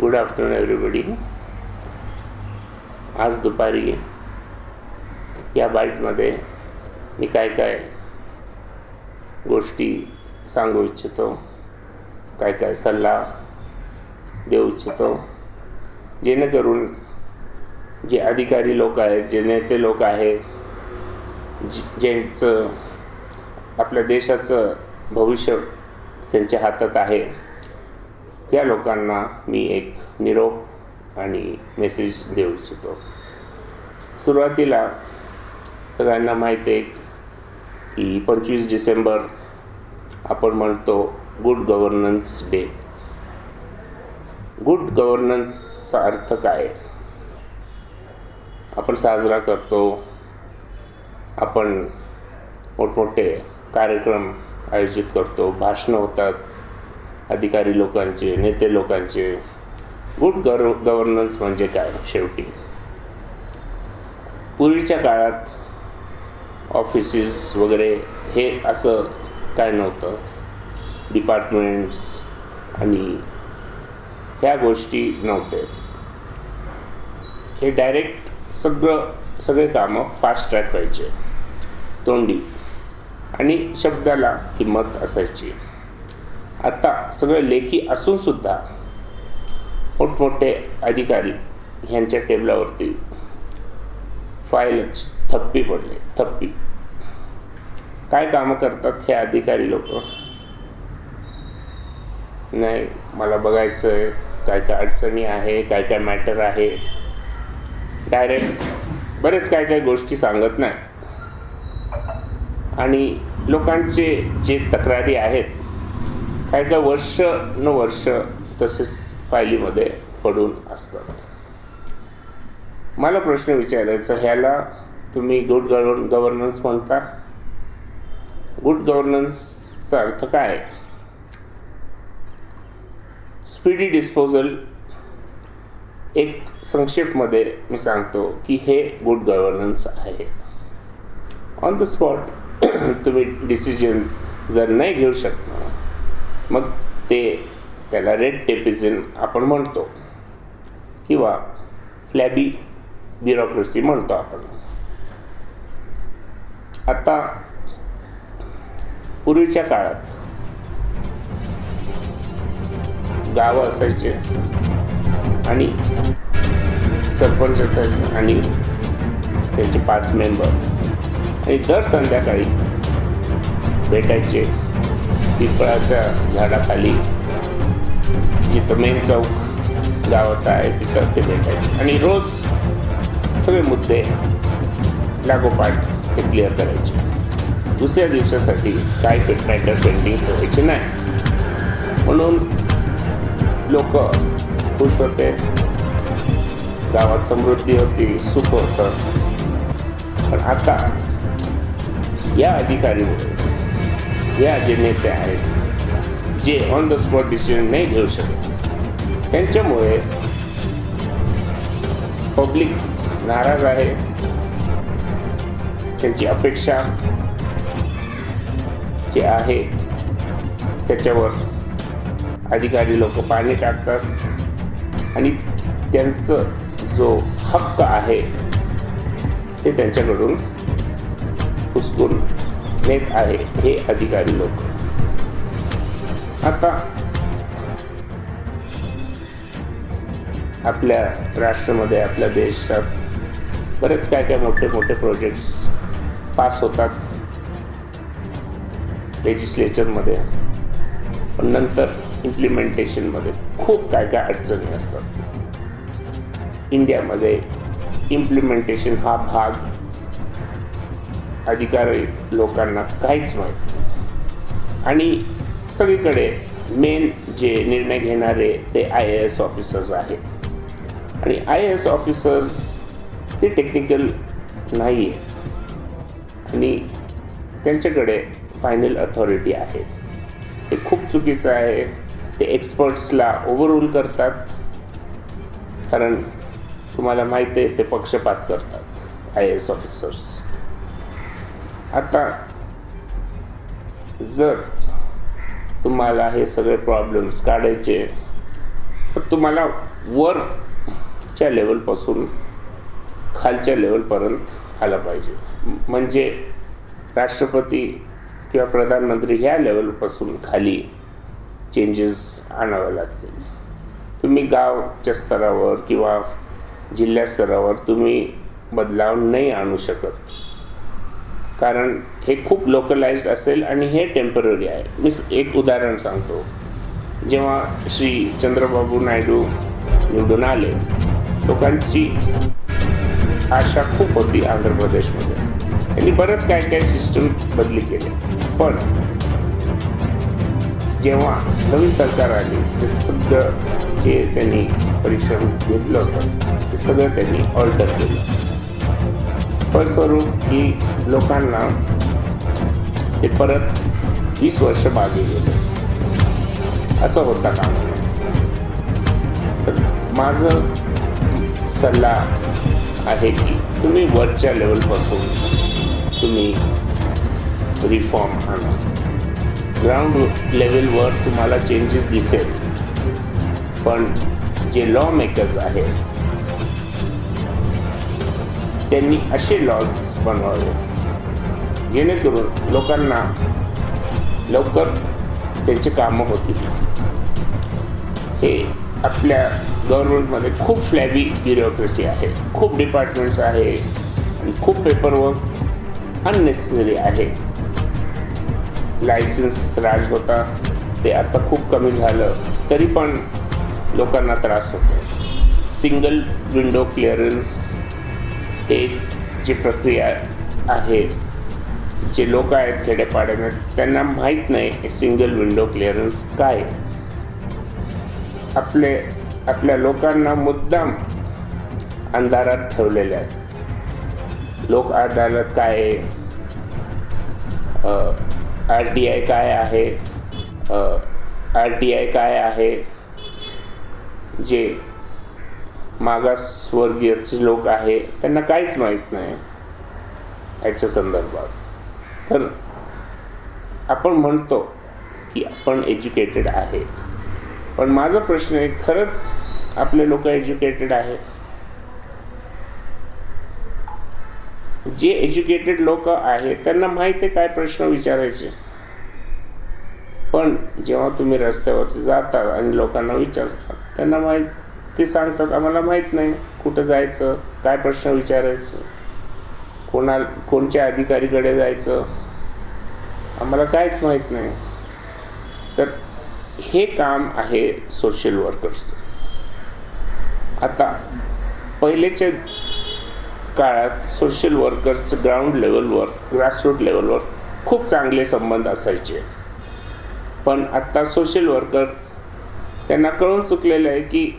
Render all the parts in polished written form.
Good afternoon everybody. आज दुपारी या बाईटमध्ये मी काय गोष्टी सांगू इच्छितो, काय सल्ला देऊ इच्छितो, जेणेकरून जे अधिकारी लोक आहेत, जे नेते लोक आहेत, ज्यांचं आपल्या देशाचं भविष्य त्यांच्या हातात आहे, या लोकांना मी एक निरोप आणि मेसेज देऊ इच्छितो. सुरुवातीला सगळ्यांना माहीत आहे की 25 डिसेंबर आपण म्हणतो गुड गव्हर्नन्स डे. गुड गव्हर्नन्सचा अर्थ काय आपण साजरा करतो. आपण मोठमोठे कार्यक्रम आयोजित करतो, भाषणं होतात अधिकारी लोकांचे, नेते लोकांचे. गुड गव्हर्नन्स म्हणजे काय? शेवटी पूर्वीच्या काळात ऑफिसेस वगैरे हे असं काय नव्हतं. डिपार्टमेंट्स आणि ह्या गोष्टी नव्हते. हे डायरेक्ट सगळे कामं फास्ट ट्रॅक व्हायचे, तोंडी, आणि शब्दाला किंमत असायची. आता सगळं लेखी असूनसुद्धा मोठमोठे अधिकारी ह्यांच्या टेबलावरती फाईलच थप्पी पडले. थप्पी काय कामं करतात हे अधिकारी लोक? नाही, मला बघायचं आहे काय अडचणी आहे, काय मॅटर आहे. डायरेक्ट बरेच काय गोष्टी सांगत नाही, आणि लोकांचे जे तक्रारी आहेत काय वर्ष न वर्ष तसेच फायलीमध्ये पडून असतात. मला प्रश्न विचारायचा, ह्याला तुम्ही गुड गव्हर्नन्स म्हणता? गुड गव्हर्नन्सचा अर्थ काय? Speedy disposal. एक संक्षेपमध्ये मी सांगतो की हे गुड गव्हर्नन्स आहे. ऑन द स्पॉट तुम्ही डिसिजन जर नाही घेऊ शकणार, मग त्याला रेड टेपिझम आपण म्हणतो, किंवा फ्लॅबी ब्युरोक्रेसी म्हणतो आपण. आता पूर्वीच्या काळात गावं असायचे आणि सरपंच असायचे आणि त्यांचे 5 मेंबर, आणि दर संध्याकाळी भेटायचे पिंपळाच्या झाडाखाली, जिथं मेन चौक गावाचा आहे तिथं ते भेटायचे, आणि रोज सगळे मुद्दे लागोपाठ हे क्लिअर करायचे. दुसऱ्या दिवसासाठी काय मॅटर पेंडिंग ठेवायचे नाही. म्हणून लोक खुश होते, गावात समृद्धी होती, सुख होतं. पण आता या अधिकारीमुळे, या जे नेते आहेत जे ऑन द स्पॉट डिसिजन नाही घेऊ शकत, त्यांच्यामुळे पब्लिक नाराज आहे. त्यांची अपेक्षा जे आहे त्याच्यावर अधिकारी लोक पाणी टाकतात, आणि त्यांचं जो हक्क आहे ते त्यांच्याकडून हुसकून नेत आहे हे अधिकारी लोक. आता आपल्या राष्ट्रामध्ये, आपल्या देशात बरेच काय मोठे प्रोजेक्ट्स पास होतात लेजिस्लेचरमध्ये, पण नंतर इम्प्लिमेंटेशनमध्ये खूप काय अडचणी असतात. इंडियामध्ये इम्प्लिमेंटेशन हा भाग अधिकारी लोकांना काहीच माहीत नाही, आणि सगळीकडे मेन जे निर्णय घेणारे ते IAS ऑफिसर्स आहेत, आणि IAS ऑफिसर्स ते टेक्निकल नाही आहे, आणि त्यांच्याकडे फायनल अथॉरिटी आहे. हे खूप चुकीचं आहे. ते एक्सपर्ट्सला ओव्हररूल करतात, कारण तुम्हाला माहिती आहे ते पक्षपात करतात IAS ऑफिसर्स. आता जर तुम्हाला हे सगळे प्रॉब्लेम्स काढायचे तर तुम्हाला वरच्या लेवलपासून खालच्या लेवलपर्यंत आला पाहिजे. म्हणजे राष्ट्रपती किंवा प्रधानमंत्री ह्या लेवलपासून खाली चेंजेस आणावे लागतील. तुम्ही गावच्या स्तरावर किंवा जिल्हा स्तरावर तुम्ही बदलाव नाही आणू शकत, कारण हे खूप लोकलाइज्ड असेल आणि हे टेम्पररी आहे. मी एक उदाहरण सांगतो. जेव्हा श्री चंद्रबाबू नायडू निवडून आले, लोकांची आशा खूप होती आंध्र प्रदेशमध्ये. त्यांनी बरंच काय सिस्टम बदली केले, पण जेव्हा नवीन सरकार आली ते सगळं जे त्यांनी परिश्रम घेतलं होतं ते सगळं त्यांनी ऑल्टर केलं. फलस्वरूप की लोकांना ते परत 20 वर्ष मागे गेले. असं होता का? तर माझं सल्ला आहे की तुम्ही वरच्या लेवलपासून तुम्ही रिफॉर्म आणा. ग्राउंड लेवलवर तुम्हाला चेंजेस दिसेल, पण जे लॉ मेकर्स आहेत त्यांनी असे लॉज बनवावे जेणेकरून लोकांना लवकर त्यांची कामं होतील. हे आपल्या गव्हर्नमेंटमध्ये खूप फ्लॅबी ब्युरोक्रेसी आहे, खूप डिपार्टमेंट्स आहे आणि खूप पेपरवर्क अननेसेसरी आहे. लायसन्स राज होता ते आता खूप कमी झालं, तरी पण लोकांना त्रास होतो. सिंगल विंडो क्लिअरन्स हे जी प्रक्रिया आहे, जे लोक आहेत खेडेपाड्यात त्यांना माहीत नाही सिंगल विंडो क्लिअरन्स काय. आपल्या लोकांना मुद्दाम अंधारात ठेवलेले आहेत. लोक अदालत काय आहे, RTI काय आहे, RTI काय आहे, जे मागासवर्गीयचे लोक आहे त्यांना काहीच माहीत नाही याच्या संदर्भात. तर आपण म्हणतो की आपण एज्युकेटेड आहे, पण माझा प्रश्न आहे, खरंच आपले लोक एज्युकेटेड आहे? जे एज्युकेटेड लोक आहेत त्यांना माहिती आहे काय प्रश्न विचारायचे, पण जेव्हा तुम्ही रस्त्यावरती जाता आणि लोकांना विचारता त्यांना ते सांगतात आम्हाला माहीत नाही कुठं जायचं, काय प्रश्न विचारायचं, कोणत्या अधिकारीकडे जायचं, आम्हाला काहीच माहीत नाही. तर हे काम आहे सोशल वर्कर्सचं. आता पहिलेच्या काळात सोशल वर्कर्सचं ग्राउंड लेवलवर, ग्रासरूट लेवलवर खूप चांगले संबंध असायचे, पण आत्ता सोशल वर्कर त्यांना कळून चुकलेलं आहे की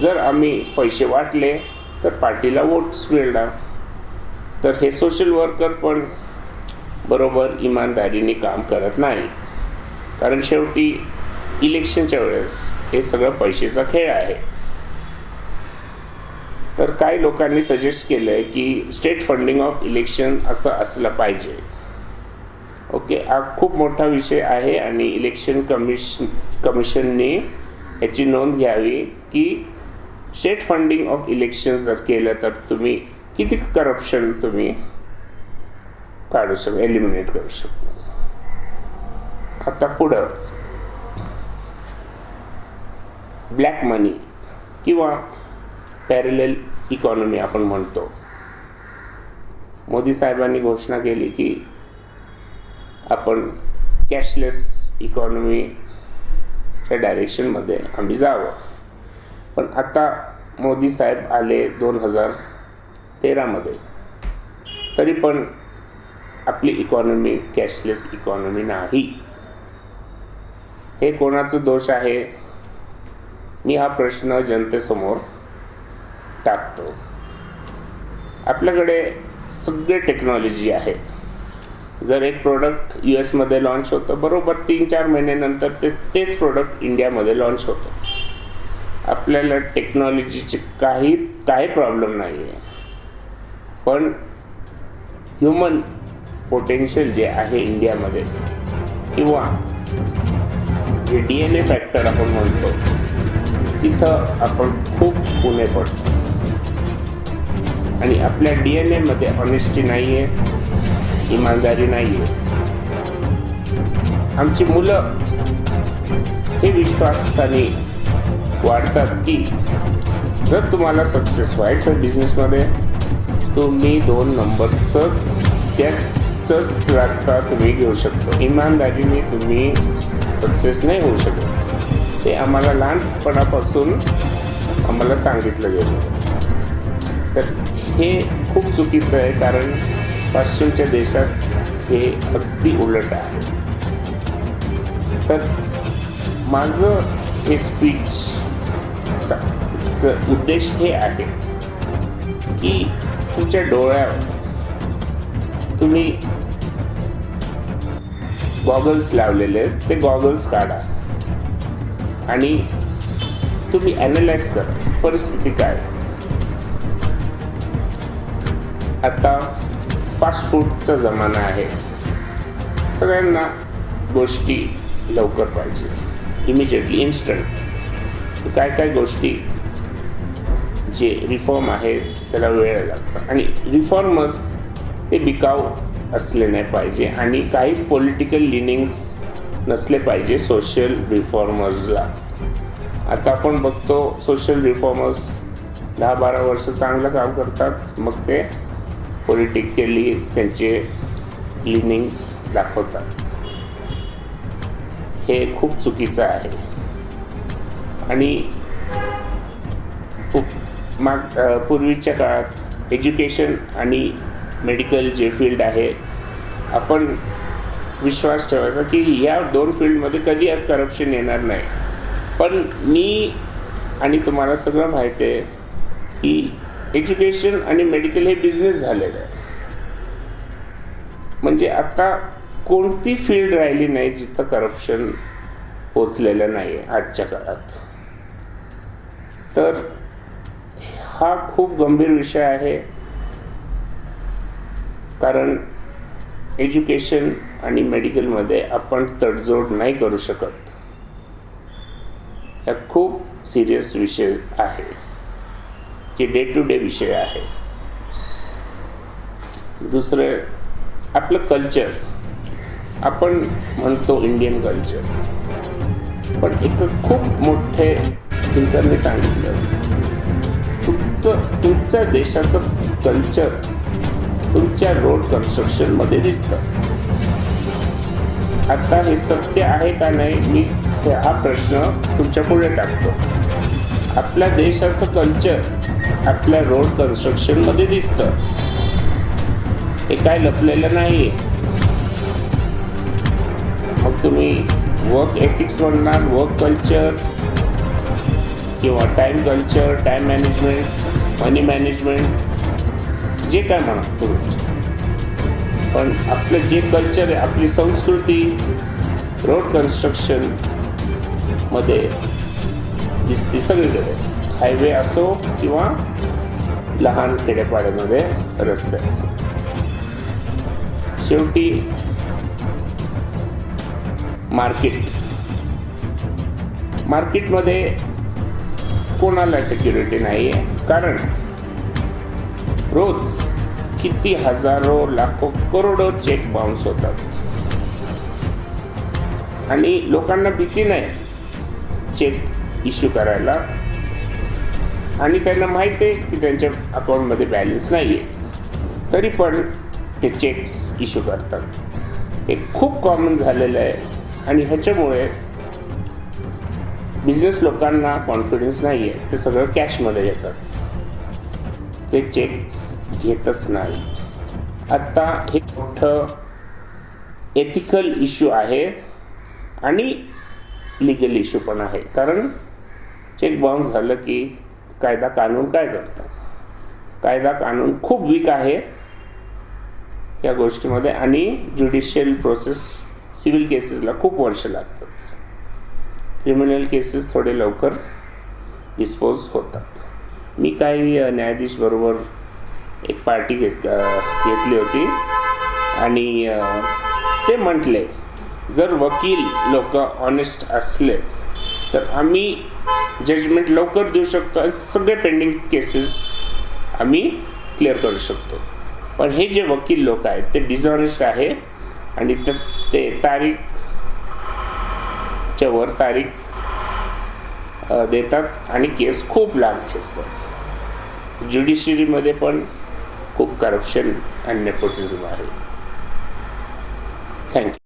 जर आम्ही पैसे वाटले तर पार्टीला वोट्स मिळणार. तर हे सोशल वर्कर पण बरोबर इमानदारीने काम करत नाही, कारण शेवटी इलेक्शनच्या वेळेस हे सगळं पैशाचा खेळ आहे. तर काही लोकांनी सजेस्ट केलं आहे की स्टेट फंडिंग ऑफ इलेक्शन असं असलं पाहिजे. ओके, हा खूप मोठा विषय आहे आणि इलेक्शन कमिशनने याची नोंद घ्यावी की स्टेट फंडिंग ऑफ इलेक्शन जर केलं तर तुम्ही किती करप्शन तुम्ही काढू शकता, एलिमिनेट करू शकता. आता पुढं ब्लॅक मनी किंवा पॅरलल इकॉनॉमी आपण म्हणतो. मोदी साहेबांनी घोषणा केली की आपण कॅशलेस इकॉनॉमीच्या डायरेक्शनमध्ये आम्ही जावं, पण आता मोदी साहेब आले 2013मध्ये, तरी पण आपली इकॉनॉमी कॅशलेस इकॉनॉमी नाही. हे कोणाचं दोष आहे? मी हा प्रश्न जनतेसमोर टाकतो. आपल्याकडे सगळे टेक्नॉलॉजी आहे. जर एक प्रोडक्ट US मध्ये लॉन्च होतं, बरोबर 3-4 महिन्यानंतर तेच प्रोडक्ट इंडियामध्ये लॉन्च होतं. आपल्याला टेक्नॉलॉजीचे काही प्रॉब्लेम नाही आहे, पण ह्युमन पोटेन्शियल जे आहे इंडियामध्ये किंवा जे DNA फॅक्टर आपण म्हणतो तिथं आपण खूप उणे पडतो आणि आपल्या DNA मध्ये ऑनेस्टी नाही आहे, इमानदारी नाही आहे. आमची मुलं हे विश्वासाने वाढतात की जर तुम्हाला सक्सेस व्हायचं बिझनेसमध्ये, तुम्ही 2 नंबरच त्याच रस्ता तुम्ही घेऊ शकतो. इमानदारीने तुम्ही सक्सेस नाही होऊ शकत. ते आम्हाला लहानपणापासून आम्हाला सांगितलं गेलं. तर हे खूप चुकीचं आहे, कारण पश्चिमच्या देशात हे अगदी उलट आहे. तर माझं हे स्पीचचा उद्देश हे आहे की तुमच्या डोळ्यावर तुम्ही गॉगल्स लावलेले आहेत, ते गॉगल्स काढा आणि तुम्ही ॲनालाइज करा परिस्थिती काय. आता फास्ट फूडचा जमाना आहे. सगळ्यांना गोष्टी लवकर पाहिजे, इमिजिएटली, इन्स्टंट. काय गोष्टी जे रिफॉर्म आहे त्याला वेळ लागतो आणि रिफॉर्मर्स ते बिकाऊ असले नाही पाहिजे आणि काही पॉलिटिकल लिनिंग्स नसले पाहिजे सोशल रिफॉर्मर्सला. आता आपण बघतो सोशल रिफॉर्मर्स 10-12 वर्ष चांगलं काम करतात, मग ते पॉलिटिकली त्यांचे लिनिंग्स दाखवतात. हे खूप चुकीचं आहे. आणि पूर्वीच्या काळात एज्युकेशन आणि मेडिकल जे फील्ड आहे, आपण विश्वास ठेवायचा की या 2 फील्डमध्ये कधी करप्शन येणार नाही. पण मी आणि तुम्हाला सगळं माहिती आहे की एज्युकेशन आणि मेडिकल हे बिझनेस झालेलं आहे. म्हणजे आता कोणती फील्ड राहिली नाही जिथं करप्शन पोचलेलं नाही आहे आजच्या काळात. तर हा खूप गंभीर विषय आहे, कारण एज्युकेशन आणि मेडिकलमध्ये आपण तडजोड नाही करू शकत. हा खूप सिरियस विषय आहे, जे डे टू डे विषय आहे. दुसरं आपलं कल्चर. आपण म्हणतो इंडियन कल्चर, पण एक खूप मोठे थिंकरने सांगितलं तुमच्या देशाचं कल्चर तुमच्या रोड कन्स्ट्रक्शनमध्ये दिसतं. आता हे सत्य आहे का नाही, मी हा प्रश्न तुमच्या पुढे टाकतो. आपल्या देशाचं कल्चर आपल्या रोड कन्स्ट्रक्शनमध्ये दिसतं. हे काय लपलेलं नाही. मग तुम्ही वर्क एथिक्स म्हणणार, वर्क कल्चर किंवा टाईम कल्चर, टाईम मॅनेजमेंट, मनी मॅनेजमेंट, जे काय म्हणा तुम्ही, पण आपलं जे कल्चर आहे, आपली संस्कृती रोड कन्स्ट्रक्शन मध्ये दिसते सगळीकडे. हायवे असो किंवा लहान खेड्यापाड्यामध्ये रस्ते असो. शेवटी मार्केटमध्ये कोणाला सिक्युरिटी नाही आहे, कारण रोज किती हजारो लाखो करोडो चेक बाउन्स होतात आणि लोकांना भीती नाही चेक इश्यू करायला, आणि त्यांना माहिती आहे की त्यांच्या अकाउंटमध्ये बॅलन्स नाही आहे, तरी पण ते चेक्स इश्यू करतात. हे खूप कॉमन झालेलं आहे आणि ह्याच्यामुळे बिझनेस लोकांना कॉन्फिडन्स नाही आहे. ते सगळं कॅशमध्ये घेतात, ते चेक्स घेतच नाही. आत्ता हे मोठं एथिकल इश्यू आहे आणि लीगल इश्यू पण आहे, कारण चेक बाउन्स झालं की कायदा कानून काय करतं. कायदा कानून खूप वीक आहे या गोष्टीमध्ये आणि ज्युडिशियल प्रोसेस सिव्हिल केसेसला खूप वर्ष लागतात. क्रिमिनल केसेस थोडे लवकर डिस्पोज होतात. मी काही न्यायाधीश बरोबर एक पार्टी घेतली होती आणि ते म्हटले जर वकील लोक ऑनेस्ट असले तर आम्ही जजमेंट लवकर देऊ शकतो आणि सगळे पेंडिंग केसेस आम्ही क्लिअर करू शकतो. पण हे जे वकील लोक आहेत ते डिझॉनेस्ट आहे आणि ते तारीखच्या वर तारीख देतात आणि केस खूप लांब खेचतात. ज्युडिशरीमध्ये पण खूप करप्शन आणि नेपोटिझम आहे. थँक्यू.